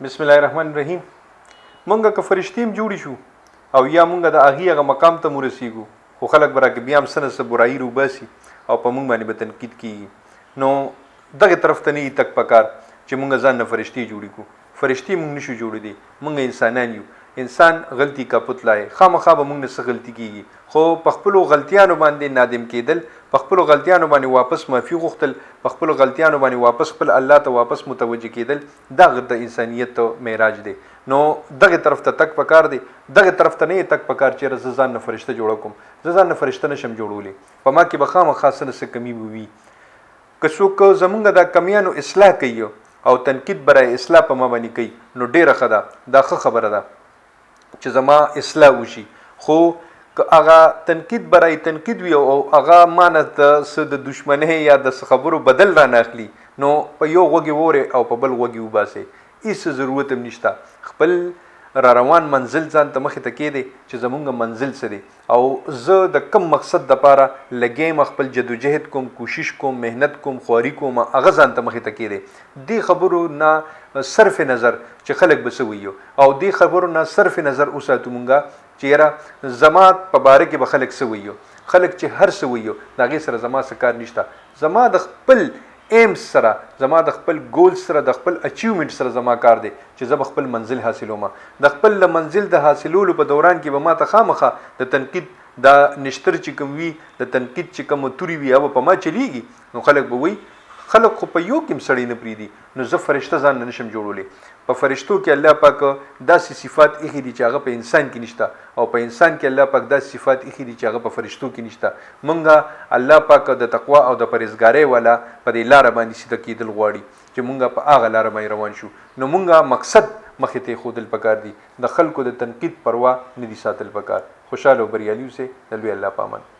بسم الله الرحمن الرحیم. مونږه که فرشتیم جوړی شو او یا مونږه د هغه مقام ته مرسیږو، خو خلک برا کې بیا هم سنه سه برایي روباسي او په مونږ باندې به تنقید کیږي. نو دغه طرف ته نه تک پکار چې مونږ ځان نه فرشتي جوړی کو. فرشتي مونږ نشو جوړی دي، مونږ انسانان یو. انسان غلطی کا پتلای خامخا به مونږ نه څه غلطی کیږي، خو په خپل غلطیانو باندې نادم کېدل، په خپل غلطیانو باندې واپس معافي غوښتل، په خپل غلطیانو باندې واپس خپل الله ته واپس متوجه کېدل، دغه د انسانیت معراج دی. نو دغه طرف ته تک پکار دی، دغه طرف ته نه تک پکار چې زه ځان نه فرشته جوړ کوم. زه ځان نه فرشته نشم جوړولی، په ما کې به خامخا څه کمی وي. که څوک زمونږ د کمیانو اصلاح کوي او تنقید برای اصلاح په ما باندې کوي، نو ډیره ښه ده، دا ښه خبره ده چې زما اصلاح وشي. خو که هغه تنقید برای تنقید وي او هغه مانه د دشمنۍ یا د خبرو بدل را ناخلي، نو په یو غوږی وره او په بل غوږی وباسي، هیڅ ضرورت هم نشته. خپل را روان منزل ځان ته مخې ته کېدی چې زمونږ منزل څه دی او زه د کم مقصد دپاره لګیم، خپل جدوجهد کوم، کوشش کوم، مهنت کوم، خواري کوم، هغه ځان ته مخې ته کېدی. دې خبرو نه صرف نظر چې خلک به څه ویو او دې خبرو نه صرف نظر وساتو مونږه چې یاره زما په باره کې به خلک څه ویو. خلک چې هر څه ویو د هغې سره زما څه کار نشته. زما د خپل ایمز سره، زما د خپل ګول سره، د خپل اچیومنټ سره زما کار دی چې زه به خپل منزل حاصلوم. د خپل منزل د حاصلولو په دوران کې به ما ته خامخا د تنقید دا نشتر چې کوم وي، د تنقید چې کوم توري وي، هغه په ما چلیږي. نو خلک به وایي خلک خو په یو کې سړی نه پریدي، نو زه فرشته ځان نه نشم جوړولی. په فرشتو کې الله پاک داسې صفات ایښي دي چې هغه په انسان کې نشته، او په انسان کې الله پاک داسې صفات ایښي دي چې هغه په فرشتو کې نشته. مونږه الله پاک د تقوا او د پرهیزګارۍ والا په دې لاره باندې سیده کېدل غواړي چې مونږه په هغه لاره باندې روان شو. نو مونږه مقصد مخې ته ښودل پکار دي، د خلکو د تنقید پروا نه دي ساتل پکار. خوشحاله او بریالي اوسئ. د لوی الله په امان.